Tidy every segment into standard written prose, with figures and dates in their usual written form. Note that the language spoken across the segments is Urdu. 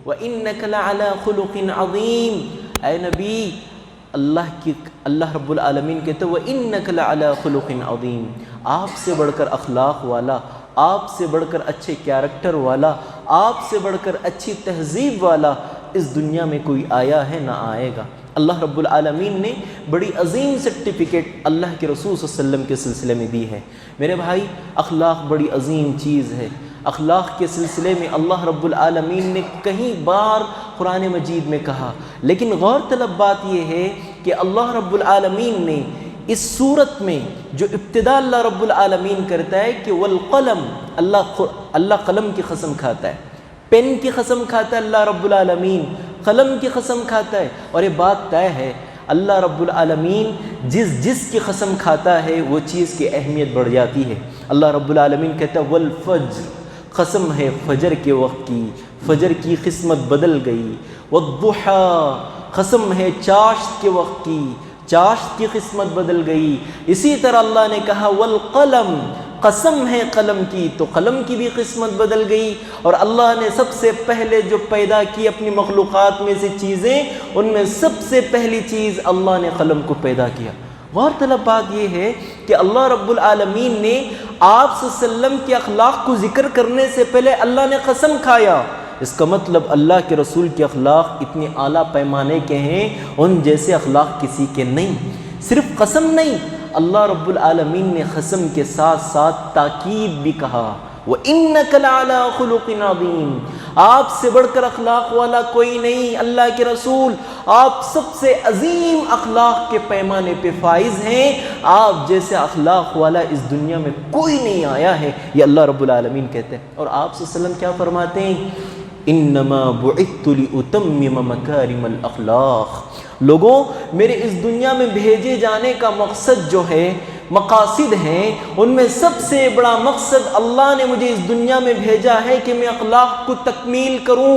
وَإِنَّكَ لَعَلَىٰ خُلُقٍ عَظِيمٍ، اے نبی اللہ رب العالمین کہتے ہیں وَإِنَّكَ لَعَلَىٰ خُلُقٍ عَظِيمٍ، آپ سے بڑھ کر اخلاق والا، آپ سے بڑھ کر اچھے کیریکٹر والا، آپ سے بڑھ کر اچھی تہذیب والا اس دنیا میں کوئی آیا ہے نہ آئے گا۔ اللہ رب العالمین نے بڑی عظیم سرٹیفکیٹ اللہ کے رسول صلی اللہ علیہ وسلم کے سلسلے میں دی ہے۔ میرے بھائی، اخلاق بڑی عظیم چیز ہے۔ اخلاق کے سلسلے میں اللہ رب العالمین نے کئی بار قرآن مجید میں کہا، لیکن غور طلب بات یہ ہے کہ اللہ رب العالمین نے اس صورت میں جو ابتدا اللہ رب العالمین کرتا ہے کہ والقلم، اللہ قلم کی قسم کھاتا ہے، پین کی قسم کھاتا ہے اللہ رب العالمین، قلم کی قسم کھاتا ہے، اور یہ بات طے ہے اللہ رب العالمین جس کی قسم کھاتا ہے وہ چیز کی اہمیت بڑھ جاتی ہے۔ اللہ رب العالمین کہتا ہے والفجر، قسم ہے فجر کے وقت کی، فجر کی قسمت بدل گئی، والضحیٰ، قسم ہے چاشت کے وقت کی، چاشت کی قسمت بدل گئی۔ اسی طرح اللہ نے کہا والقلم، قسم ہے قلم کی، تو قلم کی بھی قسمت بدل گئی۔ اور اللہ نے سب سے پہلے جو پیدا کی اپنی مخلوقات میں سے چیزیں، ان میں سب سے پہلی چیز اللہ نے قلم کو پیدا کیا۔ غور طلب بات یہ ہے کہ اللہ رب العالمین نے آپ صلی اللہ علیہ وسلم کے اخلاق کو ذکر کرنے سے پہلے اللہ نے قسم کھایا۔ اس کا مطلب اللہ کے رسول کے اخلاق اتنے اعلیٰ پیمانے کے ہیں، ان جیسے اخلاق کسی کے نہیں۔ صرف قسم نہیں، اللہ رب العالمین نے قسم کے ساتھ ساتھ تاکید بھی کہا وَإِنَّكَ لَعَلَىٰ خُلُقٍ عَظِيمٍ، آپ سے بڑھ کر اخلاق والا کوئی نہیں، اللہ کے رسول آپ سب سے عظیم اخلاق کے پیمانے پہ فائز ہیں، آپ جیسے اخلاق والا اس دنیا میں کوئی نہیں آیا ہے، یہ اللہ رب العالمین کہتے ہیں۔ اور آپ صلی اللہ علیہ وسلم کیا فرماتے ہیں؟ انما بعثت لاتمم مکارم الاخلاق، لوگوں میرے اس دنیا میں بھیجے جانے کا مقصد جو ہے، مقاصد ہیں، ان میں سب سے بڑا مقصد اللہ نے مجھے اس دنیا میں بھیجا ہے کہ میں اخلاق کو تکمیل کروں،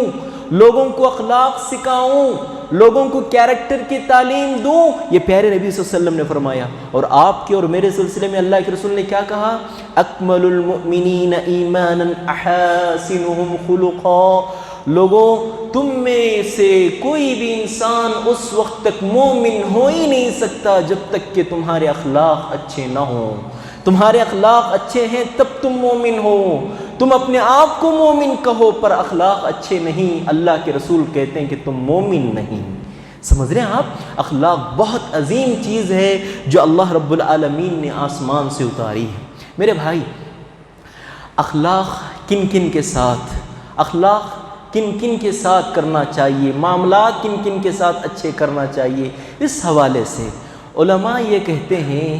لوگوں کو اخلاق سکھاؤں، لوگوں کو کیریکٹر کی تعلیم دوں۔ یہ پیارے نبی صلی اللہ علیہ وسلم نے فرمایا۔ اور آپ کے اور میرے سلسلے میں اللہ کے رسول نے کیا کہا؟ اکمل المؤمنین ایمانا احاسنہم خلقا، لوگوں تم میں سے کوئی بھی انسان اس وقت تک مومن ہو ہی نہیں سکتا جب تک کہ تمہارے اخلاق اچھے نہ ہوں۔ تمہارے اخلاق اچھے ہیں تب تم مومن ہو۔ تم اپنے آپ کو مومن کہو پر اخلاق اچھے نہیں، اللہ کے رسول کہتے ہیں کہ تم مومن نہیں۔ سمجھ رہے ہیں آپ؟ اخلاق بہت عظیم چیز ہے جو اللہ رب العالمین نے آسمان سے اتاری ہے۔ میرے بھائی، اخلاق کن کن کے ساتھ، اخلاق کن کن کے ساتھ کرنا چاہیے، معاملات کن کن کے ساتھ اچھے کرنا چاہیے، اس حوالے سے علماء یہ کہتے ہیں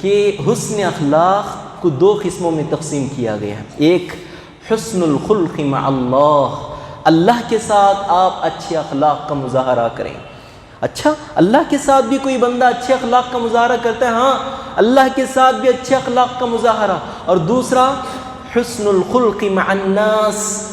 کہ حسن اخلاق کو دو قسموں میں تقسیم کیا گیا ہے۔ ایک حسن الخلق مع اللہ، اللہ کے ساتھ آپ اچھے اخلاق کا مظاہرہ کریں۔ اچھا، اللہ کے ساتھ بھی کوئی بندہ اچھے اخلاق کا مظاہرہ کرتا ہے، ہاں اللہ کے ساتھ بھی اچھے اخلاق کا مظاہرہ۔ اور دوسرا حسن الخلق مع الناس،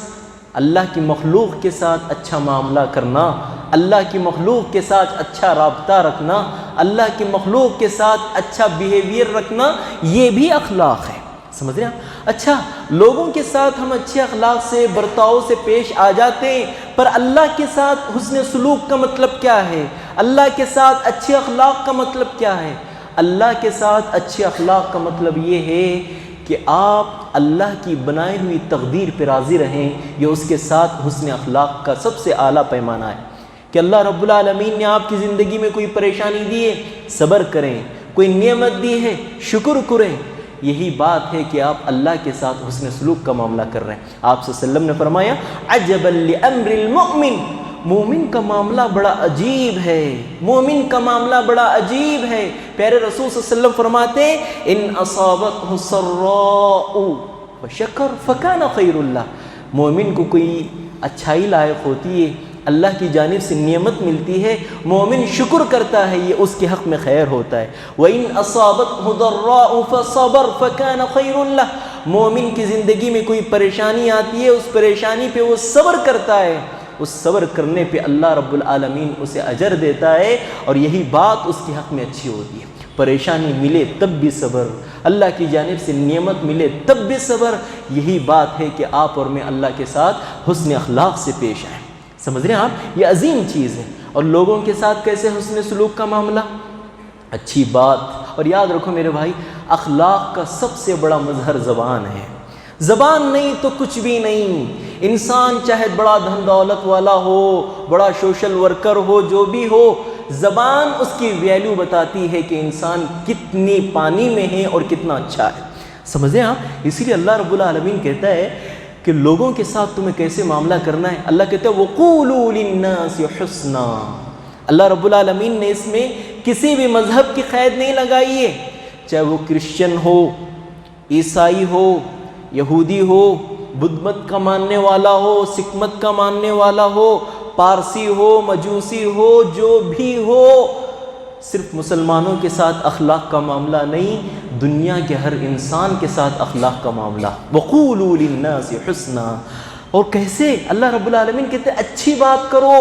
اللہ کی مخلوق کے ساتھ اچھا معاملہ کرنا، اللہ کی مخلوق کے ساتھ اچھا رابطہ رکھنا، اللہ کی مخلوق کے ساتھ اچھا بیہیویئر رکھنا، یہ بھی اخلاق ہے۔ سمجھ رہے ہیں؟ اچھا، لوگوں کے ساتھ ہم اچھے اخلاق سے، برتاؤ سے پیش آ جاتے ہیں، پر اللہ کے ساتھ حسن سلوک کا مطلب کیا ہے؟ اللہ کے ساتھ اچھے اخلاق کا مطلب کیا ہے؟ اللہ کے ساتھ اچھے اخلاق کا مطلب یہ ہے کہ آپ اللہ کی بنائی ہوئی تقدیر پہ راضی رہیں۔ یہ اس کے ساتھ حسن اخلاق کا سب سے اعلیٰ پیمانہ ہے کہ اللہ رب العالمین نے آپ کی زندگی میں کوئی پریشانی دی ہے، صبر کریں، کوئی نعمت دی ہے، شکر کریں۔ یہی بات ہے کہ آپ اللہ کے ساتھ حسن سلوک کا معاملہ کر رہے ہیں۔ آپ صلی اللہ علیہ وسلم نے فرمایا عجبا لامر المؤمن، مومن کا معاملہ بڑا عجیب ہے، مومن کا معاملہ بڑا عجیب ہے۔ پیارے رسول صلی اللہ علیہ وسلم فرماتے ہیں ان اصابته السراء فشکر فکان خیر اللہ، مومن کو کوئی اچھائی لاحق ہوتی ہے، اللہ کی جانب سے نعمت ملتی ہے، مومن شکر کرتا ہے، یہ اس کے حق میں خیر ہوتا ہے۔ وَإِنْ أَصَابَتْهُ ضَرَّاءُ فَصَبَرَ فَكَانَ خَيْرٌ لَهُ، مومن کی زندگی میں کوئی پریشانی آتی ہے، اس پریشانی پہ وہ صبر کرتا ہے، اس صبر کرنے پہ اللہ رب العالمین اسے اجر دیتا ہے، اور یہی بات اس کے حق میں اچھی ہوتی ہے۔ پریشانی ملے تب بھی صبر، اللہ کی جانب سے نعمت ملے تب بھی صبر، یہی بات ہے کہ آپ اور میں اللہ کے ساتھ حسن اخلاق سے پیش آئیں۔ سمجھ رہے ہیں آپ؟ یہ عظیم چیز ہے. اور لوگوں کے ساتھ کیسے حسن سلوک کا معاملہ؟ اچھی بات. اور یاد رکھو میرے بھائی، اخلاق کا سب سے بڑا مظہر زبان ہے. زبان نہیں تو کچھ بھی نہیں. انسان چاہے بڑا دھن دولت والا ہو، بڑا سوشل ورکر ہو، جو بھی ہو، زبان اس کی ویلیو بتاتی ہے کہ انسان کتنی پانی میں ہے اور کتنا اچھا ہے. سمجھیں آپ؟ اسی لیے اللہ رب العالمین کہتا ہے کہ لوگوں کے ساتھ تمہیں کیسے معاملہ کرنا ہے. اللہ کہتا ہے وَقُولُوا لِلنَّاسِ حُسْنًا. اللہ رب العالمین نے اس میں کسی بھی مذہب کی قید نہیں لگائی ہے، چاہے وہ کرسچن ہو، عیسائی ہو، یہودی ہو، بدھ مت کا ماننے والا ہو، سکھ مت کا ماننے والا ہو، پارسی ہو، مجوسی ہو، جو بھی ہو. صرف مسلمانوں کے ساتھ اخلاق کا معاملہ نہیں، دنیا کے ہر انسان کے ساتھ اخلاق کا معاملہ. وَقُولُوا لِلنَّاسِ حُسْنًا. اور کیسے؟ اللہ رب العالمین کہتے ہیں اچھی بات کرو.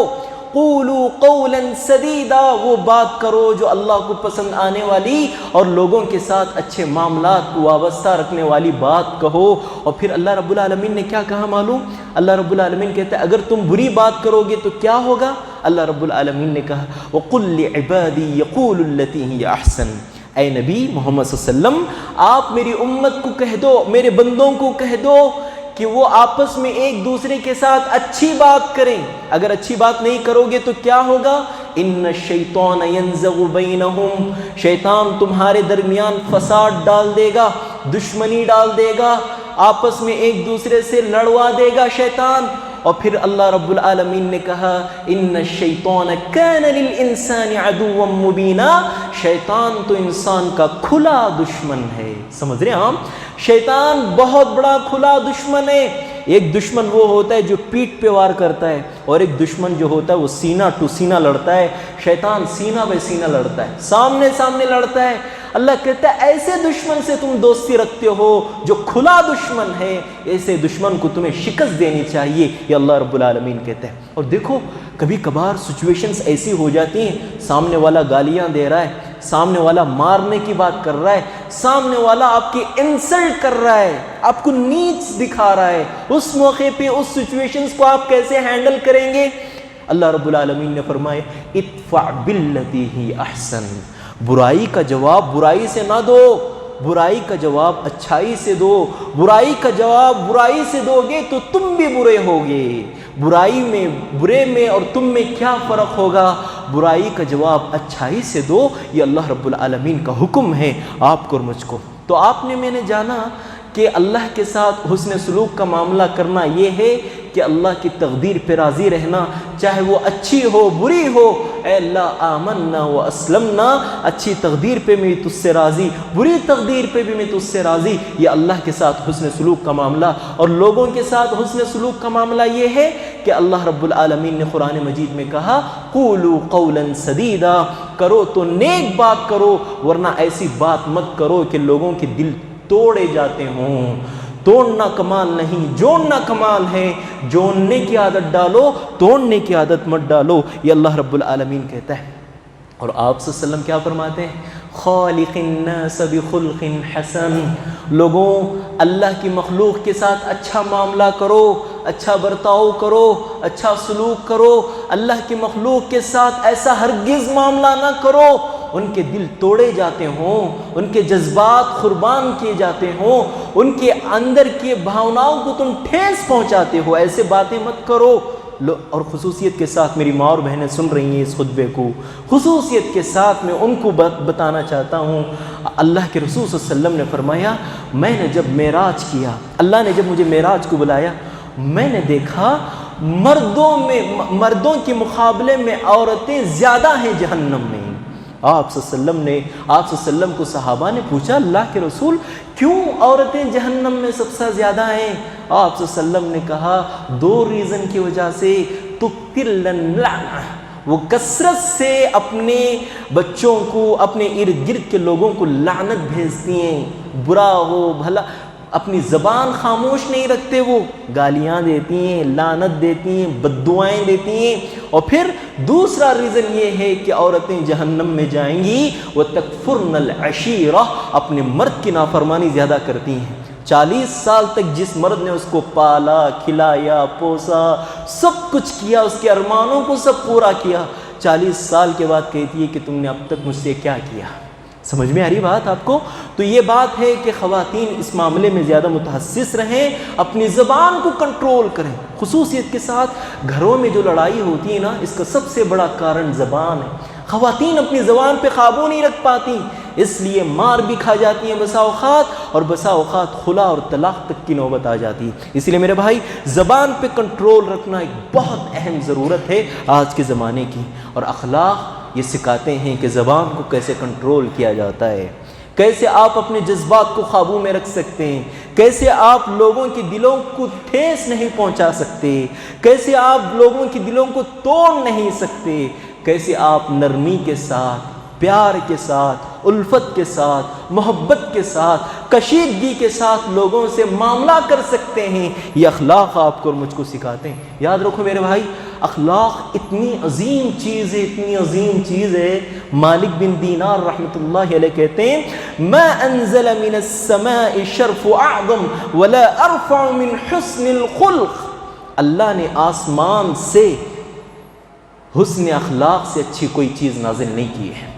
قولوا قولا سدیدا، وہ بات کرو جو اللہ کو پسند آنے والی اور لوگوں کے ساتھ اچھے معاملات کو وابستہ رکھنے والی بات کہو. اور پھر اللہ رب العالمین نے کیا کہا معلوم؟ اللہ رب العالمین کہتا ہے اگر تم بری بات کرو گے تو کیا ہوگا؟ اللہ رب العالمین نے کہا وَقُلْ لِعِبَادِي يَقُولُ الَّتِي هِيَ أَحْسَنُ. اے نبی محمد صلی اللہ علیہ وسلم، آپ میری امت کو کہہ دو، میرے بندوں کو کہہ دو کہ وہ آپس میں ایک دوسرے کے ساتھ اچھی بات کریں. اگر اچھی بات نہیں کرو گے تو کیا ہوگا؟ ان الشیطان ینزغ بینہم، شیطان تمہارے درمیان فساد ڈال دے گا، دشمنی ڈال دے گا، آپس میں ایک دوسرے سے لڑوا دے گا شیطان. اور پھر اللہ رب العالمین نے کہا ان الشیطان کان للانسان عدوا مبینا، شیطان تو انسان کا کھلا دشمن ہے. سمجھ رہے ہیں ہم؟ شیطان بہت بڑا کھلا دشمن ہے. ایک دشمن وہ ہوتا ہے جو پیٹھ پہ وار کرتا ہے، اور ایک دشمن جو ہوتا ہے وہ سینہ ٹو سینہ لڑتا ہے. شیطان سینہ بے سینہ لڑتا ہے، سامنے سامنے لڑتا ہے. اللہ کہتا ہے ایسے دشمن سے تم دوستی رکھتے ہو جو کھلا دشمن ہے، ایسے دشمن کو تمہیں شکست دینی چاہیے، یہ اللہ رب العالمین کہتا ہے. اور دیکھو کبھی کبھار سچویشنز ایسی ہو جاتی ہیں، سامنے والا گالیاں دے رہا ہے، سامنے والا مارنے کی بات کر رہا ہے، سامنے والا آپ کی انسلٹ کر رہا ہے، آپ کو نیچ دکھا رہا ہے. اس موقع پہ اس سچویشنز کو آپ کیسے ہینڈل کریں گے؟ اللہ رب العالمین نے فرمایا ادفع باللتی ہی احسن. برائی کا جواب برائی سے نہ دو، برائی کا جواب اچھائی سے دو. برائی کا جواب برائی سے دو گے تو تم بھی برے ہوگے. برائی میں، برے میں اور تم میں کیا فرق ہوگا؟ برائی کا جواب اچھائی سے دو. یہ اللہ رب العالمین کا حکم ہے آپ کو اور مجھ کو. تو آپ نے، میں نے جانا کہ اللہ کے ساتھ حسن سلوک کا معاملہ کرنا یہ ہے کہ اللہ کی تقدیر پہ راضی رہنا، چاہے وہ اچھی ہو بری ہو. اے اللہ آمنا و اسلمنا، اچھی تقدیر پہ میں تجھ سے راضی، بری تقدیر پہ بھی میں تجھ سے راضی. یہ اللہ کے ساتھ حسن سلوک کا معاملہ. اور لوگوں کے ساتھ حسن سلوک کا معاملہ یہ ہے کہ اللہ رب العالمین نے قرآن مجید میں کہا قولوا قولا سدیدا، کرو تو نیک بات کرو، ورنہ ایسی بات مت کرو کہ لوگوں کے دل توڑے جاتے ہوں. توڑنا کمال نہیں، جوڑنا کمال ہے. جوڑنے کی عادت ڈالو، توڑنے کی عادت مت ڈالو. یہ اللہ رب العالمین کہتا ہے. اور آپ صلی اللہ علیہ وسلم کیا فرماتے ہیں؟ خالق الناس بخلق حسن. لوگوں، اللہ کی مخلوق کے ساتھ اچھا معاملہ کرو، اچھا برتاؤ کرو، اچھا سلوک کرو. اللہ کی مخلوق کے ساتھ ایسا ہرگز معاملہ نہ کرو ان کے دل توڑے جاتے ہوں، ان کے جذبات قربان کیے جاتے ہوں، ان کے اندر کی بھاوناؤں کو تم ٹھیس پہنچاتے ہو. ایسے باتیں مت کرو. اور خصوصیت کے ساتھ میری ماں اور بہنیں سن رہی ہیں اس خطبے کو، خصوصیت کے ساتھ میں ان کو بتانا چاہتا ہوں. اللہ کے رسول صلی اللہ علیہ وسلم نے فرمایا میں نے جب معراج کیا، اللہ نے جب مجھے معراج کو بلایا، میں نے دیکھا مردوں کے مقابلے میں عورتیں زیادہ ہیں جہنم میں. آپ صلی اللہ علیہ وسلم کو صحابہ نے پوچھا اللہ کے رسول کیوں عورتیں جہنم میں سب سے زیادہ ہیں؟ آپ صلی اللہ علیہ وسلم نے کہا 2 ریزن کی وجہ سے. تکثر اللعنہ، وہ کثرت سے اپنے بچوں کو، اپنے ارد گرد کے لوگوں کو لعنت بھیجتی ہیں. برا ہو بھلا، اپنی زبان خاموش نہیں رکھتے، وہ گالیاں دیتی ہیں، لعنت دیتی ہیں، بددعائیں دیتی ہیں. اور پھر دوسرا ریزن یہ ہے کہ عورتیں جہنم میں جائیں گی وَتَكْفُرْنَ الْعَشِيرَةَ، اپنے مرد کی نافرمانی زیادہ کرتی ہیں. 40 سال تک جس مرد نے اس کو پالا کھلایا پوسا سب کچھ کیا، اس کے ارمانوں کو سب پورا کیا، 40 سال کے بعد کہتی ہے کہ تم نے اب تک مجھ سے کیا کیا؟ سمجھ میں آ رہی بات آپ کو؟ تو یہ بات ہے کہ خواتین اس معاملے میں زیادہ متحسس رہیں، اپنی زبان کو کنٹرول کریں، خصوصیت کے ساتھ گھروں میں جو لڑائی ہوتی ہے نا، اس کا سب سے بڑا کارن زبان ہے۔ خواتین اپنی زبان پہ قابو نہیں رکھ پاتی، اس لیے مار بھی کھا جاتی ہیں بسا اوقات، اور بسا اوقات خلا اور طلاق تک کی نوبت آ جاتی ہے۔ اس لیے میرے بھائی زبان پہ کنٹرول رکھنا ایک بہت اہم ضرورت ہے آج کے زمانے کی، اور اخلاق یہ سکھاتے ہیں کہ زبان کو کیسے کنٹرول کیا جاتا ہے، کیسے آپ اپنے جذبات کو قابو میں رکھ سکتے ہیں، کیسے آپ لوگوں کے دلوں کو ٹھیس نہیں پہنچا سکتے، کیسے آپ لوگوں کے دلوں کو توڑ نہیں سکتے، کیسے آپ نرمی کے ساتھ، پیار کے ساتھ، الفت کے ساتھ، محبت کے ساتھ، کشیدگی کے ساتھ لوگوں سے معاملہ کر سکتے ہیں۔ یہ اخلاق آپ کو اور مجھ کو سکھاتے ہیں۔ یاد رکھو میرے بھائی، اخلاق اتنی عظیم چیز ہے، اتنی عظیم چیز ہے، مالک بن دینار رحمۃ اللہ علیہ کہتے ہیں ما انزل من السماء شرف اعظم ولا ارفع من حسن الخلق، اللہ نے آسمان سے حسن اخلاق سے اچھی کوئی چیز نازل نہیں کی ہے۔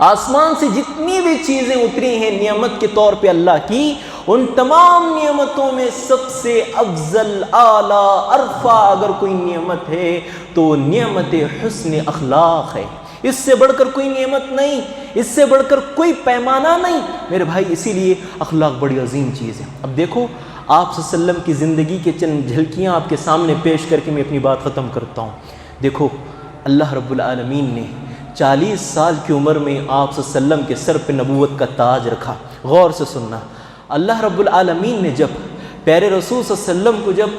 آسمان سے جتنی بھی چیزیں اتری ہیں نعمت کے طور پہ اللہ کی، ان تمام نعمتوں میں سب سے افضل، اعلیٰ، ارفع اگر کوئی نعمت ہے تو وہ نعمت حسن اخلاق ہے۔ اس سے بڑھ کر کوئی نعمت نہیں، اس سے بڑھ کر کوئی پیمانہ نہیں میرے بھائی، اسی لیے اخلاق بڑی عظیم چیز ہے۔ اب دیکھو آپ صلی اللہ علیہ وسلم کی زندگی کے چند جھلکیاں آپ کے سامنے پیش کر کے میں اپنی بات ختم کرتا ہوں۔ دیکھو اللہ رب العالمین نے 40 سال کی عمر میں آپ صلی اللہ علیہ وسلم کے سر پہ نبوت کا تاج رکھا۔ غور سے سننا، اللہ رب العالمین نے جب پیارے رسول صلی اللہ علیہ وسلم کو جب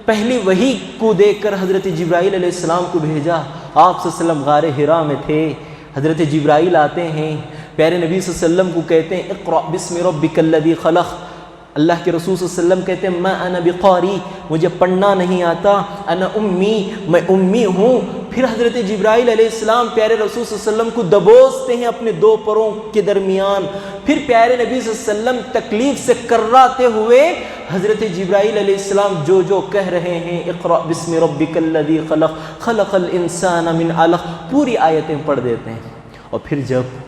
پہلی وحی کو دے کر حضرت جبرائیل علیہ السلام کو بھیجا، آپ صلی اللہ علیہ وسلم غار حرا میں تھے، حضرت جبرائیل آتے ہیں، پیارے نبی صلی اللہ علیہ وسلم کو کہتے ہیں اقرأ بسم ربک الذی خلق، اللہ کے رسول صلی اللہ علیہ وسلم کہتے ہیں ما انا بقاری، مجھے پڑھنا نہیں آتا، انا امی، میں امی ہوں۔ پھر حضرت جبرائیل علیہ السلام پیارے رسول صلی اللہ علیہ وسلم کو دبوستے ہیں اپنے دو پروں کے درمیان، پھر پیارے نبی صلی اللہ علیہ وسلم تکلیف سے کرراتے ہوئے حضرت جبرائیل علیہ السلام جو کہہ رہے ہیں اقرأ بسم ربک الذی خلق خلق الانسان من علق، پوری آیتیں پڑھ دیتے ہیں۔ اور پھر جب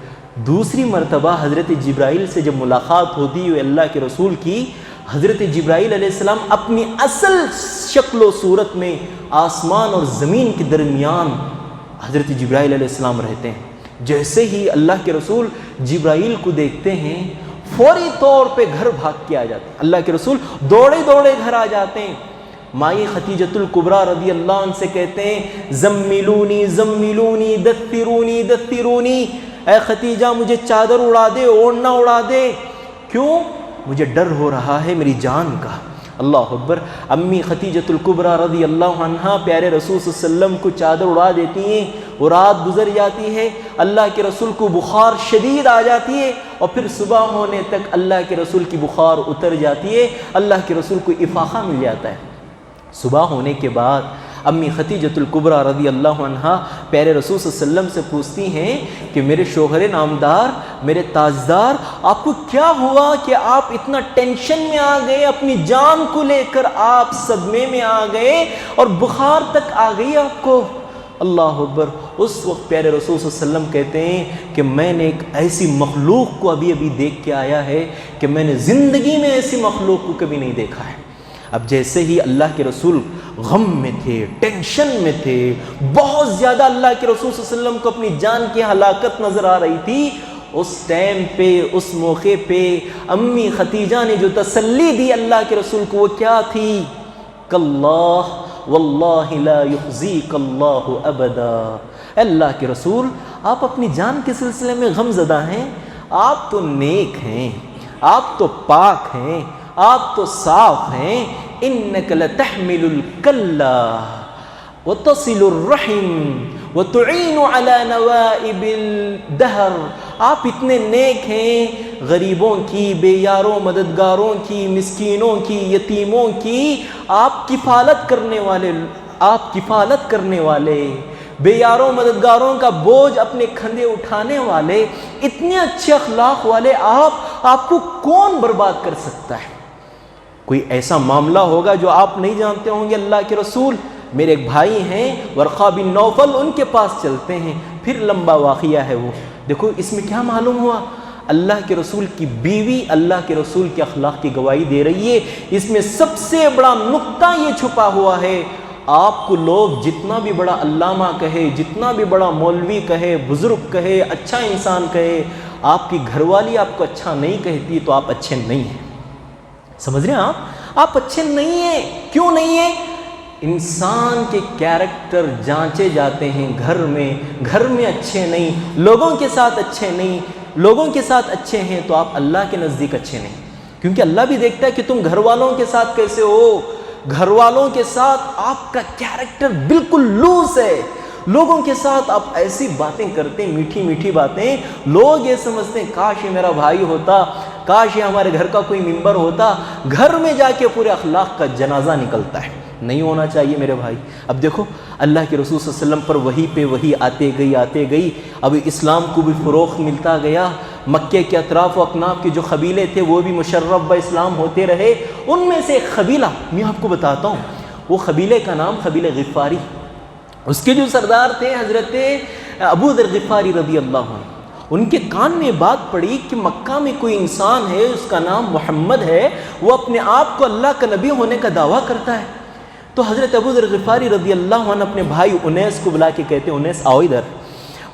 دوسری مرتبہ حضرت جبرائیل سے جب ملاقات ہوتی ہے اللہ کے رسول کی، حضرت جبرائیل علیہ السلام اپنی اصل شکل و صورت میں آسمان اور زمین کے درمیان حضرت جبرائیل علیہ السلام رہتے ہیں۔ جیسے ہی اللہ کے رسول جبرائیل کو دیکھتے ہیں فوری طور پہ گھر بھاگ کے آ جاتے ہیں، اللہ کے رسول دوڑے دوڑے گھر آ جاتے ہیں۔ مائی خدیجۃ الکبریٰ رضی اللہ عنہ سے کہتے ہیں زملونی زملونی دثرونی دثرونی، اے خدیجہ مجھے چادر اڑا دے، اوڑھنا اڑا دے، کیوں؟ مجھے ڈر ہو رہا ہے میری جان کا۔ اللہ اکبر۔ امی خدیجۃ الکبریٰ رضی اللہ عنہا پیارے رسول صلی اللہ علیہ وسلم کو چادر اڑا دیتی ہیں، وہ رات گزر جاتی ہے، اللہ کے رسول کو بخار شدید آ جاتی ہے، اور پھر صبح ہونے تک اللہ کے رسول کی بخار اتر جاتی ہے، اللہ کے رسول کو افاقہ مل جاتا ہے۔ صبح ہونے کے بعد امی خدیجۃ الکبریٰ رضی اللہ عنہا پیارے رسول صلی اللہ علیہ وسلم سے پوچھتی ہیں کہ میرے شوہر نامدار، میرے تاجدار، آپ کو کیا ہوا کہ آپ اتنا ٹینشن میں آ گئے، اپنی جان کو لے کر آپ صدمے میں آ گئے اور بخار تک آ گئی آپ کو؟ اللہ اکبر۔ اس وقت پیارے رسول صلی اللہ علیہ وسلم کہتے ہیں کہ میں نے ایک ایسی مخلوق کو ابھی دیکھ کے آیا ہے کہ میں نے زندگی میں ایسی مخلوق کو کبھی نہیں دیکھا ہے۔ اب جیسے ہی اللہ کے رسول غم میں تھے، ٹینشن میں تھے، بہت زیادہ اللہ کے رسول صلی اللہ علیہ وسلم کو اپنی جان کی ہلاکت نظر آ رہی تھی، اس ٹائم پہ، اس موقع پہ امی خدیجہ نے جو تسلی دی اللہ کے رسول کو، وہ کیا تھی؟ کاللہ واللہ لا یخزیک اللہ ابدا۔ اللہ کے رسول آپ اپنی جان کے سلسلے میں غم زدہ ہیں، آپ تو نیک ہیں، آپ تو پاک ہیں، آپ تو صاف ہیں، انک لتحمل الکلہ وتصل الرحم وتعین علی نوائب الدہر، آپ اتنے نیک ہیں، غریبوں کی، بے یاروں مددگاروں کی، مسکینوں کی، یتیموں کی آپ کفالت کرنے والے، بے یاروں مددگاروں کا بوجھ اپنے کھندے اٹھانے والے، اتنے اچھے اخلاق والے آپ کو کون برباد کر سکتا ہے؟ کوئی ایسا معاملہ ہوگا جو آپ نہیں جانتے ہوں گے، اللہ کے رسول میرے ایک بھائی ہیں ورقہ بن نوفل، ان کے پاس چلتے ہیں، پھر لمبا واقعہ ہے وہ۔ دیکھو اس میں کیا معلوم ہوا، اللہ کے رسول کی بیوی اللہ کے رسول کے اخلاق کی گواہی دے رہی ہے۔ اس میں سب سے بڑا نقطہ یہ چھپا ہوا ہے، آپ کو لوگ جتنا بھی بڑا علامہ کہے، جتنا بھی بڑا مولوی کہے، بزرگ کہے، اچھا انسان کہے، آپ کی گھر والی آپ کو اچھا نہیں کہتی تو آپ اچھے نہیں ہیں۔ سمجھ رہے ہیں آپ اچھے نہیں ہیں۔ کیوں نہیں ہیں؟ انسان کے کیریکٹر جانچے جاتے ہیں گھر میں اچھے نہیں، لوگوں کے ساتھ اچھے نہیں، لوگوں کے ساتھ اچھے ہیں تو آپ اللہ کے نزدیک اچھے نہیں، کیونکہ اللہ بھی دیکھتا ہے کہ تم گھر والوں کے ساتھ کیسے ہو۔ گھر والوں کے ساتھ آپ کا کیریکٹر بالکل لوز ہے، لوگوں کے ساتھ آپ ایسی باتیں کرتے ہیں، میٹھی میٹھی باتیں، لوگ یہ سمجھتے ہیں کاش یہ میرا بھائی ہوتا، کاش یہ ہمارے گھر کا کوئی ممبر ہوتا، گھر میں جا کے پورے اخلاق کا جنازہ نکلتا ہے۔ نہیں ہونا چاہیے میرے بھائی۔ اب دیکھو اللہ کے رسول صلی اللہ علیہ وسلم پر وحی پہ وحی آتے گئی، اب اسلام کو بھی فروغ ملتا گیا، مکے کے اطراف و اکناف کے جو قبیلے تھے وہ بھی مشرف با اسلام ہوتے رہے۔ ان میں سے ایک قبیلہ میں آپ کو بتاتا ہوں، وہ قبیلے کا نام قبیلہ غفاری، اس کے جو سردار تھے حضرت ابو ذر غفاری رضی اللہ عنہ۔ ان کے کان میں بات پڑی کہ مکہ میں کوئی انسان ہے، اس کا نام محمد ہے، وہ اپنے آپ کو اللہ کا نبی ہونے کا دعویٰ کرتا ہے۔ تو حضرت ابو ذر غفاری رضی اللہ عنہ اپنے بھائی انیس کو بلا کے کہتے ہیں، انیس آؤ ادھر،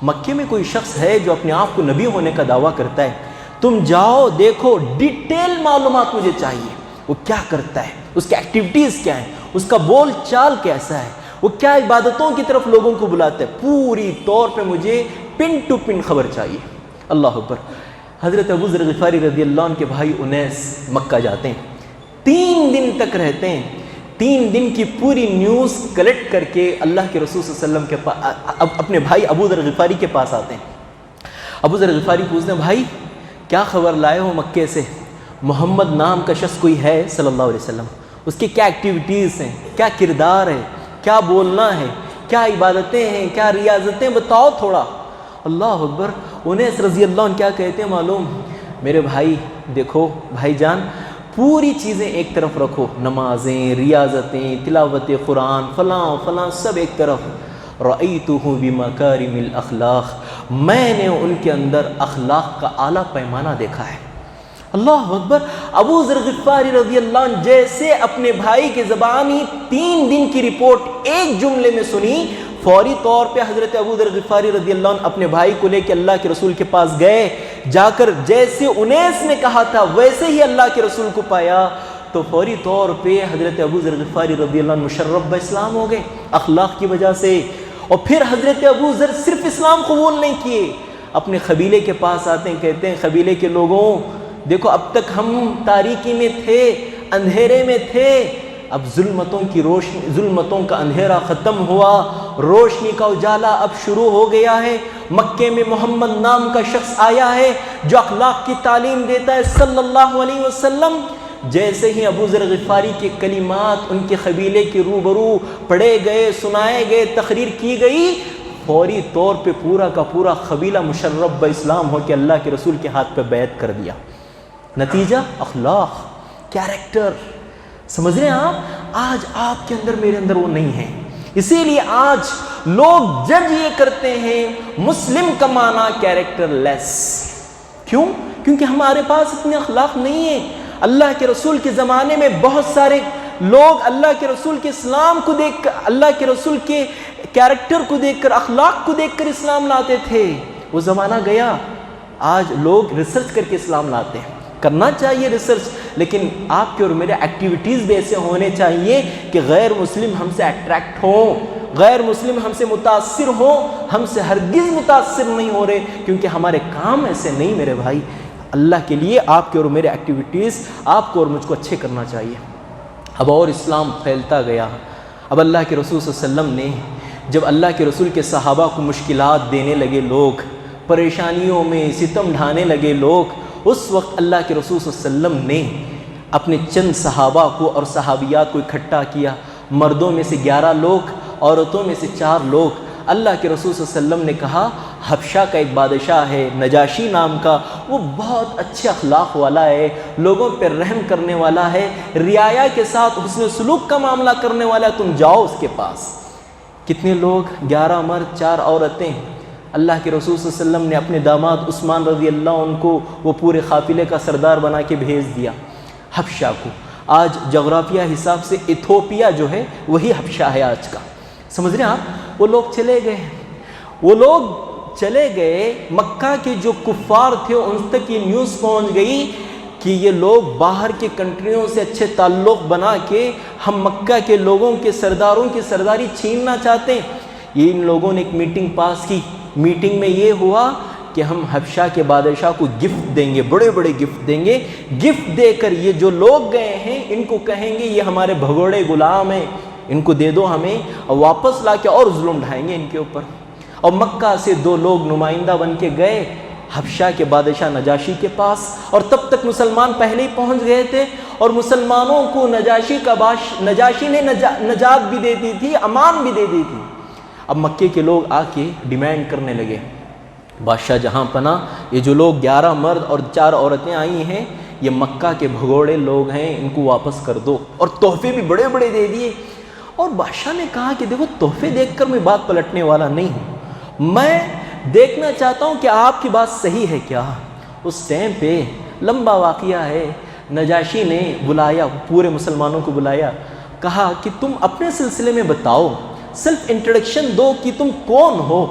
مکے میں کوئی شخص ہے جو اپنے آپ کو نبی ہونے کا دعویٰ کرتا ہے، تم جاؤ دیکھو، ڈیٹیل معلومات مجھے چاہیے، وہ کیا کرتا ہے، اس کی ایکٹیویٹیز کیا ہیں، اس کا بول چال کیسا ہے، وہ کیا عبادتوں کی طرف لوگوں کو بلاتا ہے، پوری طور پہ مجھے پن ٹو پن خبر چاہیے۔ اللہ اکبر۔ حضرت ابو ذر غفاری رضی اللہ عنہ کے بھائی انیس مکہ جاتے ہیں، 3 دن تک رہتے ہیں، 3 دن کی پوری نیوز کلیکٹ کر کے اللہ کے رسول صلی اللہ علیہ وسلم کے پاس اپنے بھائی ابو ذر غفاری کے پاس آتے ہیں۔ ابو ذر غفاری پوچھتے ہیں، بھائی کیا خبر لائے ہو مکے سے، محمد نام کا شخص کوئی ہے صلی اللہ علیہ وسلم، اس کی کیا ایکٹیویٹیز ہیں، کیا کردار ہے، کیا بولنا ہے، کیا عبادتیں ہیں، کیا ریاضتیں، بتاؤ تھوڑا۔ اللہ اکبر۔ انیس رضی اللہ عنہ کیا کہتے ہیں معلوم، میرے بھائی دیکھو بھائی جان، پوری چیزیں ایک طرف رکھو، نمازیں، ریاضتیں، تلاوت قرآن، فلاں سب ایک طرف، رأیتہ بمکارم الاخلاق، میں نے ان کے اندر اخلاق کا اعلیٰ پیمانہ دیکھا ہے۔ اللہ اکبر۔ ابو ذر غفاری رضی اللہ عنہ جیسے اپنے بھائی کی زبانی 3 دن کی رپورٹ ایک جملے میں سنی، فوری طور پہ حضرت ابو ذر غفاری رضی اللہ عنہ اپنے بھائی کو لے کے اللہ کے رسول کے پاس گئے، جا کر جیسے انیس نے کہا تھا ویسے ہی اللہ کے رسول کو پایا، تو فوری طور پہ حضرت ابو ذر غفاری رضی اللہ عنہ مشرف با اسلام ہو گئے اخلاق کی وجہ سے۔ اور پھر حضرت ابو ذر صرف اسلام قبول نہیں کیے، اپنے قبیلے کے پاس آتے ہیں، کہتے ہیں قبیلے کے لوگوں دیکھو، اب تک ہم تاریکی میں تھے، اندھیرے میں تھے، اب ظلمتوں کا اندھیرا ختم ہوا، روشنی کا اجالا اب شروع ہو گیا ہے، مکے میں محمد نام کا شخص آیا ہے جو اخلاق کی تعلیم دیتا ہے صلی اللہ علیہ وسلم۔ جیسے ہی ابو ذر غفاری کے کلمات ان کے قبیلے کے روبرو پڑھے گئے، سنائے گئے، تقریر کی گئی، فوری طور پہ پورا کا پورا قبیلہ مشرف با اسلام ہو کے اللہ کے رسول کے ہاتھ پہ بیعت کر دیا۔ نتیجہ اخلاق، کیریکٹر۔ سمجھ رہے ہیں آپ؟ آج آپ کے اندر میرے اندر وہ نہیں ہے، اسی لیے آج لوگ جج یہ کرتے ہیں مسلم کا معنی کیریکٹر لیس۔ کیوں؟ کیونکہ ہمارے پاس اتنے اخلاق نہیں ہیں۔ اللہ کے رسول کے زمانے میں بہت سارے لوگ اللہ کے رسول کے اسلام کو دیکھ کر، اللہ کے رسول کے کیریکٹر کو دیکھ کر، اخلاق کو دیکھ کر اسلام لاتے تھے۔ وہ زمانہ گیا، آج لوگ ریسرچ کر کے اسلام لاتے ہیں۔ کرنا چاہیے ریسرچ، لیکن آپ کے اور میرے ایکٹیویٹیز بھی ایسے ہونے چاہیے کہ غیر مسلم ہم سے اٹریکٹ ہوں، غیر مسلم ہم سے متاثر ہوں، ہم سے ہرگز متاثر نہیں ہو رہے، کیونکہ ہمارے کام ایسے نہیں میرے بھائی۔ اللہ کے لیے آپ کے اور میرے ایکٹیویٹیز آپ کو اور مجھ کو اچھے کرنا چاہیے۔ اب اور اسلام پھیلتا گیا۔ اب اللہ کے رسول صلی اللہ علیہ وسلم نے جب اللہ کے رسول کے صحابہ کو مشکلات دینے لگے، لوگ پریشانیوں میں ستم ڈھانے لگے لوگ، اس وقت اللہ کے رسول صلی اللہ علیہ وسلم نے اپنے چند صحابہ کو اور صحابیات کو اکٹھا کیا، مردوں میں سے 11 لوگ، عورتوں میں سے 4 لوگ۔ اللہ کے رسول صلی اللہ علیہ وسلم نے کہا حبشہ کا ایک بادشاہ ہے نجاشی نام کا، وہ بہت اچھے اخلاق والا ہے، لوگوں پہ رحم کرنے والا ہے، رعایا کے ساتھ حسن سلوک کا معاملہ کرنے والا ہے، تم جاؤ اس کے پاس۔ کتنے لوگ؟ 11 مرد 4 عورتیں۔ اللہ کے رسول صلی اللہ علیہ وسلم نے اپنے داماد عثمان رضی اللہ عنہ کو وہ پورے قافلے کا سردار بنا کے بھیج دیا حبشہ کو۔ آج جغرافیہ حساب سے ایتھوپیا جو ہے وہی حبشہ ہے آج کا، سمجھ رہے ہیں آپ؟ وہ لوگ چلے گئے، مکہ کے جو کفار تھے ان تک یہ نیوز پہنچ گئی کہ یہ لوگ باہر کے کنٹریوں سے اچھے تعلق بنا کے ہم مکہ کے لوگوں کے سرداروں کی سرداری چھیننا چاہتے ہیں۔ یہ ان لوگوں نے ایک میٹنگ پاس کی، میٹنگ میں یہ ہوا کہ ہم حبشہ کے بادشاہ کو گفٹ دیں گے، بڑے بڑے گفٹ دیں گے، گفٹ دے کر یہ جو لوگ گئے ہیں ان کو کہیں گے یہ ہمارے بھگوڑے غلام ہیں، ان کو دے دو ہمیں، اور واپس لا کے اور ظلم ڈھائیں گے ان کے اوپر۔ اور مکہ سے 2 لوگ نمائندہ بن کے گئے حبشہ کے بادشاہ نجاشی کے پاس، اور تب تک مسلمان پہلے ہی پہنچ گئے تھے، اور مسلمانوں کو نجاشی نے نجات بھی دے دی تھی، امان بھی دے دی تھی۔ اب مکے کے لوگ آ کے ڈیمانڈ کرنے لگے، بادشاہ جہاں پناہ، یہ جو لوگ 11 مرد اور 4 عورتیں آئی ہیں یہ مکہ کے بھگوڑے لوگ ہیں، ان کو واپس کر دو، اور تحفے بھی بڑے بڑے دے دیے۔ اور بادشاہ نے کہا کہ دیکھو تحفے دیکھ کر میں بات پلٹنے والا نہیں ہوں، میں دیکھنا چاہتا ہوں کہ آپ کی بات صحیح ہے کیا۔ اس ٹائم پہ لمبا واقعہ ہے، نجاشی نے بلایا، پورے مسلمانوں کو بلایا، کہا کہ تم اپنے سلسلے میں بتاؤ، سیلف انٹروڈکشن دو کہ تم کون ہو۔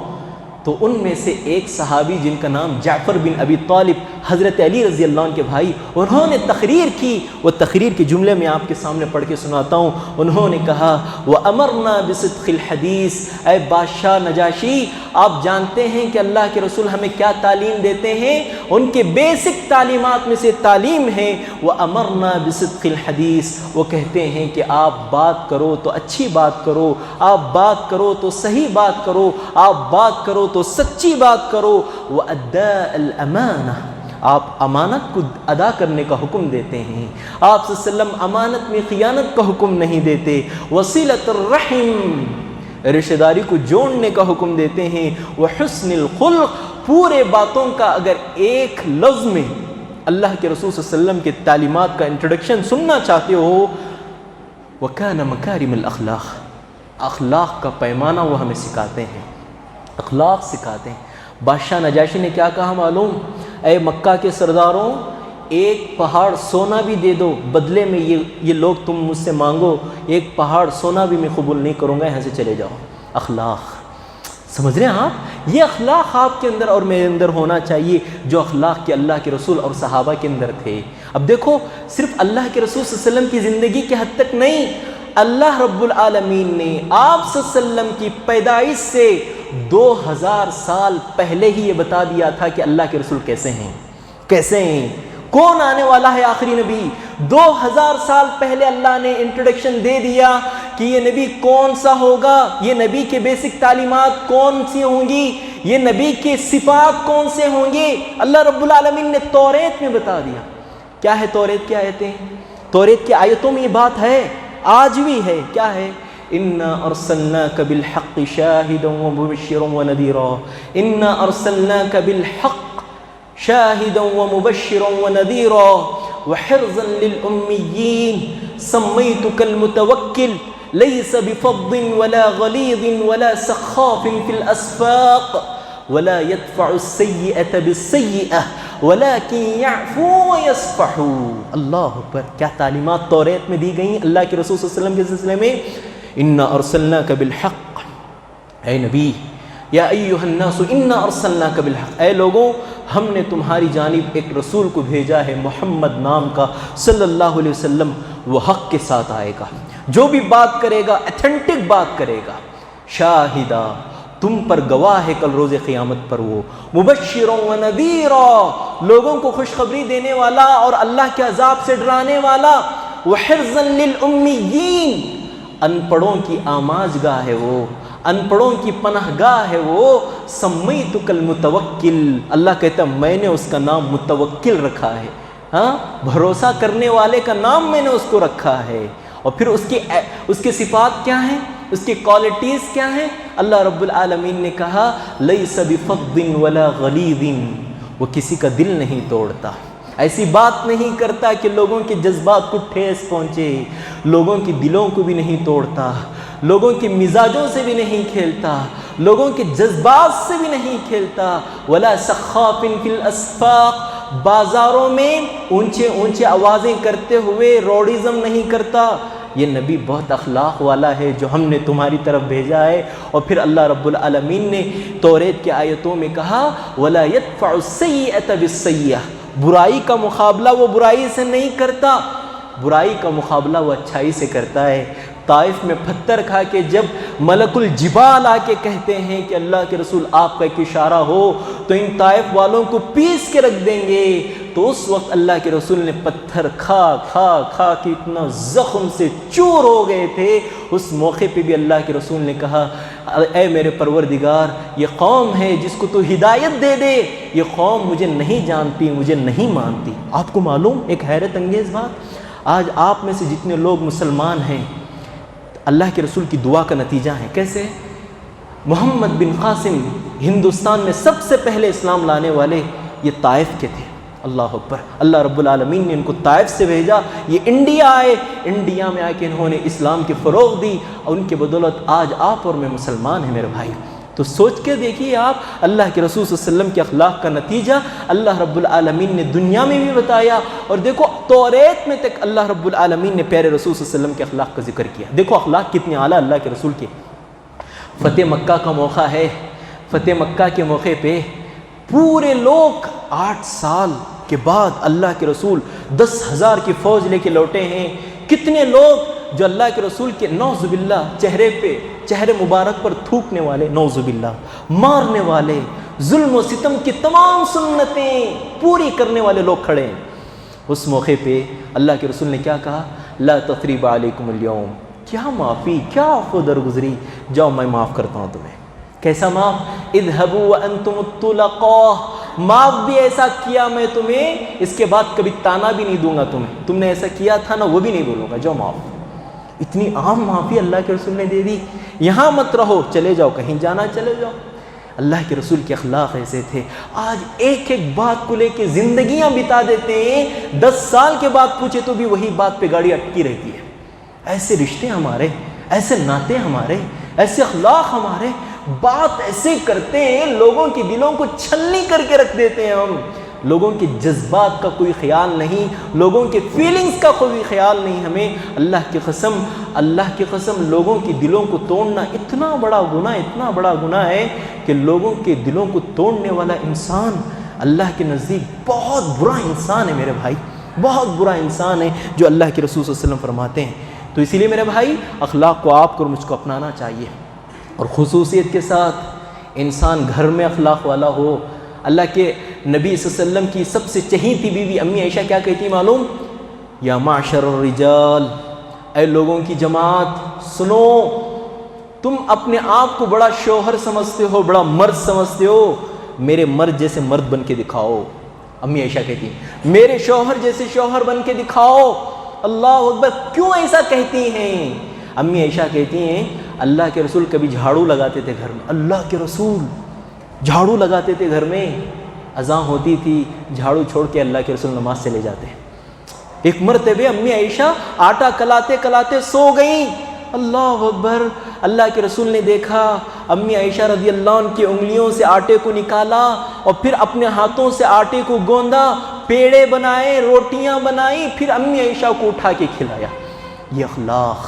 تو ان میں سے ایک صحابی جن کا نام جعفر بن ابی طالب، حضرت علی رضی اللہ عنہ کے بھائی، انہوں نے تقریر کی، وہ تقریر کے جملے میں آپ کے سامنے پڑھ کے سناتا ہوں۔ انہوں نے کہا وَأَمَرْنَا بِصِدْقِ الْحَدِيثِ، اے بادشاہ نجاشی آپ جانتے ہیں کہ اللہ کے رسول ہمیں کیا تعلیم دیتے ہیں، ان کے بیسک تعلیمات میں سے تعلیم ہے وَأَمَرْنَا بِصِدْقِ الْحَدِيثِ، وہ کہتے ہیں کہ آپ بات کرو تو اچھی بات کرو، آپ بات کرو تو صحیح بات کرو، آپ بات کرو تو سچی بات کرو، وَأَدَّاءَ الْأَمَانَةِ، آپ امانت کو ادا کرنے کا حکم دیتے ہیں، آپ صلی اللہ علیہ وسلم امانت میں خیانت کا حکم نہیں دیتے، وصلۃ الرحم، رشتہ داری کو جوڑنے کا حکم دیتے ہیں، وحسن الخلق، پورے باتوں کا اگر ایک لفظ میں اللہ کے رسول صلی اللہ علیہ وسلم کے تعلیمات کا انٹروڈکشن سننا چاہتے ہو، وَكَانَ مَكَارِمَ الْأَخْلَاقِ، اخلاق کا پیمانہ وہ ہمیں سکھاتے ہیں، اخلاق سکھاتے ہیں۔ بادشاہ نجاشی نے کیا کہا معلوم؟ اے مکہ کے سرداروں، ایک پہاڑ سونا بھی دے دو بدلے میں، یہ لوگ تم مجھ سے مانگو، ایک پہاڑ سونا بھی میں قبول نہیں کروں گا، یہاں سے چلے جاؤ۔ اخلاق، سمجھ رہے ہیں آپ؟ یہ اخلاق آپ کے اندر اور میرے اندر ہونا چاہیے، جو اخلاق کے اللہ کے رسول اور صحابہ کے اندر تھے۔ اب دیکھو صرف اللہ کے رسول صلی اللہ علیہ وسلم کی زندگی کے حد تک نہیں، اللہ رب العالمین نے آپ صلی اللہ علیہ وسلم کی پیدائش سے 2000 سال پہلے ہی یہ بتا دیا تھا کہ اللہ کے رسول کیسے ہیں، کون آنے والا ہے آخری نبی۔ 2000 سال پہلے اللہ نے انٹروڈکشن دے دیا کہ یہ نبی کون سا ہوگا، یہ نبی کے بیسک تعلیمات کون سی ہوں گی، یہ نبی کے صفات کون سے ہوں گے، اللہ رب العالمین نے توریت میں بتا دیا۔ کیا ہے توریت کی آیتیں؟ توریت کی آیتوں میں یہ بات ہے، آج بھی ہے، کیا ہے؟ اِنَّا أَرْسَلْنَاكَ بِالْحَقِّ شَاهِدًا وَمُبَشِّرًا وَنَذِيرًا، اِنَّا أَرْسَلْنَاكَ بِالْحَقِّ شَاهِدًا وَمُبَشِّرًا وَنَذِيرًا وَحِرْزًا لِلْأُمِّيِّينَ سَمَّيْتُكَ الْمُتَوَكِّلَ لَيْسَ بِفَضٍّ وَلَا غَلِيظٍ وَلَا سَخَّافٍ فِي الْأَسْفَاقِ وَلَا يَدْفَعُ السَّيِّئَةَ بِالسَّيِّئَةِ وَلَكِنْ يَعْفُو وَيَصْفَحُ۔ اللہ اکبر، کیا تعلیمات توریت میں دی گئیں اللہ کے رسول صلی اللہ علیہ وسلم کے سلسلے میں۔ اِنَّا أَرْسَلْنَاكَ بِالْحَقِّ، اے نبی، یا ایھا الناس اِنَّا أَرْسَلْنَاكَ بِالْحَقِّ، اے لوگوں ہم نے تمہاری جانب ایک رسول کو بھیجا ہے محمد نام کا صلی اللہ علیہ وسلم، وہ حق کے ساتھ آئے گا، جو بھی بات کرے گا ایتھنٹک بات کرے گا، شاہدہ تم پر گواہ ہے کل روز قیامت پر، وہ مبشرا و نذیرا لوگوں کو خوشخبری دینے والا اور اللہ کے عذاب سے ڈرانے والا، وحرزا للأمیین ان پڑھوں کی آماج گاہ ہے وہ، ان پڑھوں کی پناہ گاہ ہے وہ، سمیتک المتوکل، اللہ کہتا ہے میں نے اس کا نام متوکل رکھا ہے، ہاں بھروسہ کرنے والے کا نام میں نے اس کو رکھا ہے۔ اور پھر اس کے صفات کیا ہیں؟ اس کی کوالٹیز کیا ہیں؟ اللہ رب العالمین نے کہا لیس بفظ ولا غلیظ، وہ کسی کا دل نہیں توڑتا، ایسی بات نہیں کرتا کہ لوگوں کے جذبات کو ٹھیس پہنچے، لوگوں کے دلوں کو بھی نہیں توڑتا، لوگوں کے مزاجوں سے بھی نہیں کھیلتا، لوگوں کے جذبات سے بھی نہیں کھیلتا، ولا سخاف فی الاسفاق، بازاروں میں اونچے اونچے آوازیں کرتے ہوئے روڈیزم نہیں کرتا۔ یہ نبی بہت اخلاق والا ہے جو ہم نے تمہاری طرف بھیجا ہے۔ اور پھر اللہ رب العالمین نے توریت کی آیتوں میں کہا وَلَا يَدْفَعُ السَّيِّئَةَ بِالسَّيِّئَةِ، برائی کا مقابلہ وہ برائی سے نہیں کرتا، برائی کا مقابلہ وہ اچھائی سے کرتا ہے۔ طائف میں پتھر کھا کے جب ملک الجبال آ کے کہتے ہیں کہ اللہ کے رسول آپ کا ایک اشارہ ہو تو ان طائف والوں کو پیس کے رکھ دیں گے، تو اس وقت اللہ کے رسول نے پتھر کھا کھا کھا کے اتنا زخم سے چور ہو گئے تھے۔ اس موقع پہ بھی اللہ کے رسول نے کہا اے میرے پروردگار، یہ قوم ہے جس کو تو ہدایت دے دے، یہ قوم مجھے نہیں جانتی، مجھے نہیں مانتی۔ آپ کو معلوم ایک حیرت انگیز بات، آج آپ میں سے جتنے لوگ مسلمان ہیں اللہ کے رسول کی دعا کا نتیجہ ہے۔ کیسے؟ محمد بن قاسم ہندوستان میں سب سے پہلے اسلام لانے والے یہ طائف کے تھے۔ اللہ اکبر، اللہ رب العالمین نے ان کو طائف سے بھیجا، یہ انڈیا آئے، انڈیا میں آ کے انہوں نے اسلام کی فروغ دی، اور ان کے بدولت آج آپ اور میں مسلمان ہیں میرے بھائی۔ تو سوچ کے دیکھیے آپ، اللہ کے رسول صلی اللہ علیہ وسلم کے اخلاق کا نتیجہ اللہ رب العالمین نے دنیا میں بھی بتایا، اور دیکھو توریت میں تک اللہ رب العالمین نے پیارے رسول صلی اللہ علیہ وسلم کے اخلاق کا ذکر کیا۔ دیکھو اخلاق کتنے اعلیٰ اللہ کے رسول کے۔ فتح مکہ کا موقع ہے، فتح مکہ کے موقع پہ پورے لوگ 8 سال کے بعد اللہ کے رسول 10,000 کی فوج لے کے لوٹے ہیں۔ کتنے لوگ جو اللہ کے رسول کے نعوذ باللہ چہرے مبارک پر تھوکنے والے، نعوذ باللہ مارنے والے، ظلم و ستم کی تمام سنتیں پوری کرنے والے لوگ کھڑے ہیں۔ اس موقع پہ اللہ کے رسول نے کیا کہا؟ لا تثریب علیکم اليوم، کیا معافی، کیا عفو درگزری، جاؤ میں معاف کرتا ہوں تمہیں۔ کیسا معاف؟ اذهبوا وانتم الطلقاء، معاف بھی ایسا کیا میں تمہیں، اس کے بعد کبھی تانا بھی نہیں دوں گا تمہیں، تم نے ایسا کیا تھا نا وہ بھی نہیں بولوں گا، جاؤ معاف۔ اتنی عام معافی اللہ کے رسول نے دے دی، یہاں مت رہو، چلے جاؤ، کہیں جانا چلے جاؤ۔ اللہ کے رسول کے اخلاق ایسے تھے۔ آج ایک ایک بات کو لے کے زندگیاں بتا دیتے ہیں، 10 سال کے بعد پوچھے تو بھی وہی بات پہ گاڑی اٹکی رہتی ہے۔ ایسے رشتے ہمارے، ایسے ناطے ہمارے، ایسے اخلاق ہمارے، بات ایسے کرتے ہیں لوگوں کے دلوں کو چھلنی کر کے رکھ دیتے ہیں ہم، لوگوں کے جذبات کا کوئی خیال نہیں، لوگوں کے فیلنگز کا کوئی خیال نہیں ہمیں۔ اللہ کی قسم لوگوں کے دلوں کو توڑنا اتنا بڑا گناہ ہے کہ لوگوں کے دلوں کو توڑنے والا انسان اللہ کے نزدیک بہت برا انسان ہے میرے بھائی، بہت برا انسان ہے، جو اللہ کے رسول صلی اللہ علیہ وسلم فرماتے ہیں۔ تو اسی لیے میرے بھائی اخلاق کو آپ کو اور مجھ کو اپنانا چاہیے، اور خصوصیت کے ساتھ انسان گھر میں اخلاق والا ہو۔ اللہ کے نبی صلی اللہ علیہ وسلم کی سب سے چہیتی بیوی امی عائشہ کیا کہتی معلوم؟ یا معشر الرجال، اے لوگوں کی جماعت سنو، تم اپنے آپ کو بڑا شوہر سمجھتے ہو، بڑا مرد سمجھتے ہو، میرے مرد جیسے مرد بن کے دکھاؤ۔ امی عائشہ کہتی ہیں میرے شوہر جیسے شوہر بن کے دکھاؤ۔ اللہ اکبر، کیوں ایسا کہتی ہیں؟ امی عائشہ کہتی ہیں اللہ کے رسول کبھی جھاڑو لگاتے تھے گھر میں، اللہ کے رسول جھاڑو لگاتے تھے گھر میں، اذان ہوتی تھی جھاڑو چھوڑ کے اللہ کے رسول نماز چلے جاتے۔ ایک مرتبہ امی عائشہ آٹا کلاتے کلاتے سو گئیں، اللہ اکبر، اللہ کے رسول نے دیکھا، امی عائشہ رضی اللہ عنہ کی انگلیوں سے آٹے کو نکالا اور پھر اپنے ہاتھوں سے آٹے کو گوندا، پیڑے بنائے، روٹیاں بنائی، پھر امی عائشہ کو اٹھا کے کھلایا۔ یہ اخلاق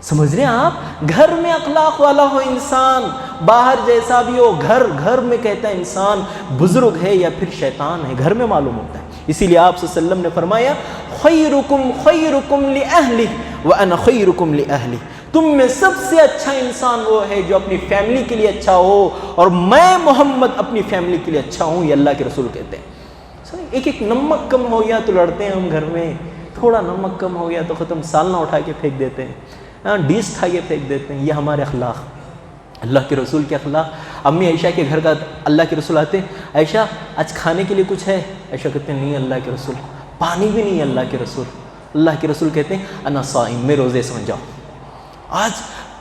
سمجھ رہے ہیں آپ؟ گھر میں اخلاق والا ہو انسان، باہر جیسا بھی ہو، گھر میں کہتا ہے انسان بزرگ ہے یا پھر شیطان ہے، گھر میں معلوم ہوتا ہے۔ اسی لیے آپ صلی اللہ علیہ وسلم نے فرمایا خیرکم خیرکم لأہلہ وانا خیرکم لأہلہ، تم میں سب سے اچھا انسان وہ ہے جو اپنی فیملی کے لیے اچھا ہو، اور میں محمد اپنی فیملی کے لیے اچھا ہوں، یہ اللہ کے رسول کہتے ہیں۔ ایک نمک کم ہو گیا تو لڑتے ہیں ہم گھر میں، تھوڑا نمک کم ہو گیا تو ختم، سالنا اٹھا کے پھینک دیتے ہیں، ڈیش اٹھا کے پھینک دیتے ہیں۔ یہ ہمارے اخلاق، اللہ کے رسول کے اخلاق۔ امی عائشہ کے گھر کا اللہ کے رسول آتے ہیں، عائشہ آج کھانے کے لیے کچھ ہے؟ عائشہ کہتے ہیں نہیں اللہ کے رسول، پانی بھی نہیں اللہ کے رسول۔ اللہ کے رسول کہتے ہیں انا صائم، میں روزے سمجھ جاؤ۔ آج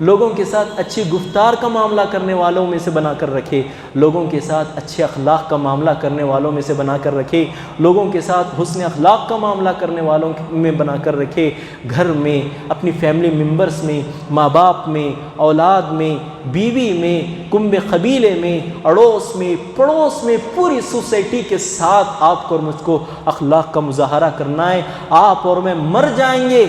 لوگوں کے ساتھ اچھی گفتار کا معاملہ کرنے والوں میں سے بنا کر رکھے، لوگوں کے ساتھ اچھے اخلاق کا معاملہ کرنے والوں میں سے بنا کر رکھے، لوگوں کے ساتھ حسن اخلاق کا معاملہ کرنے والوں میں بنا کر رکھے، گھر میں، اپنی فیملی ممبرز میں، ماں باپ میں، اولاد میں، بیوی میں، کنب قبیلے میں، اڑوس میں، پڑوس میں، پوری سوسائٹی کے ساتھ آپ کو اور مجھ کو اخلاق کا مظاہرہ کرنا ہے۔ آپ اور میں مر جائیں گے،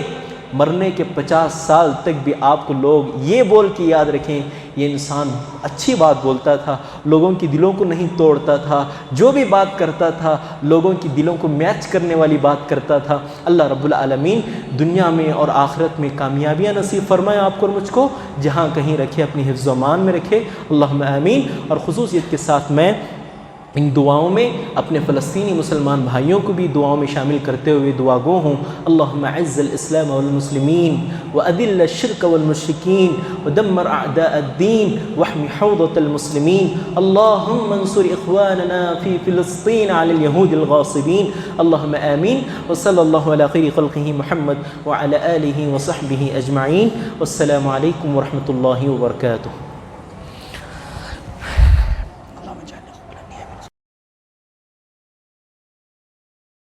مرنے کے 50 سال تک بھی آپ کو لوگ یہ بول کے یاد رکھیں، یہ انسان اچھی بات بولتا تھا، لوگوں کی دلوں کو نہیں توڑتا تھا، جو بھی بات کرتا تھا لوگوں کی دلوں کو میچ کرنے والی بات کرتا تھا۔ اللہ رب العالمین دنیا میں اور آخرت میں کامیابیاں نصیب فرمائے آپ کو اور مجھ کو، جہاں کہیں رکھے اپنی حفظ و امان میں رکھے، اللہم آمین۔ اور خصوصیت کے ساتھ میں ان دعاؤں میں اپنے فلسطینی مسلمان بھائیوں کو بھی دعاؤں میں شامل کرتے ہوئے دعا گو ہوں۔ اللہم اعز الاسلام والمسلمین واذل الشرک والمشرکین ودمر اعداء الدین واحمی حوضة المسلمین، اللہم انصر اخواننا فی فلسطین علی اليہود الغاصبین، اللہم آمین۔ وصلی اللہ علی خیر خلقہ محمد وعلی آلہ وصحبہ اجمعین، والسلام علیکم ورحمۃ اللہ وبرکاتہ۔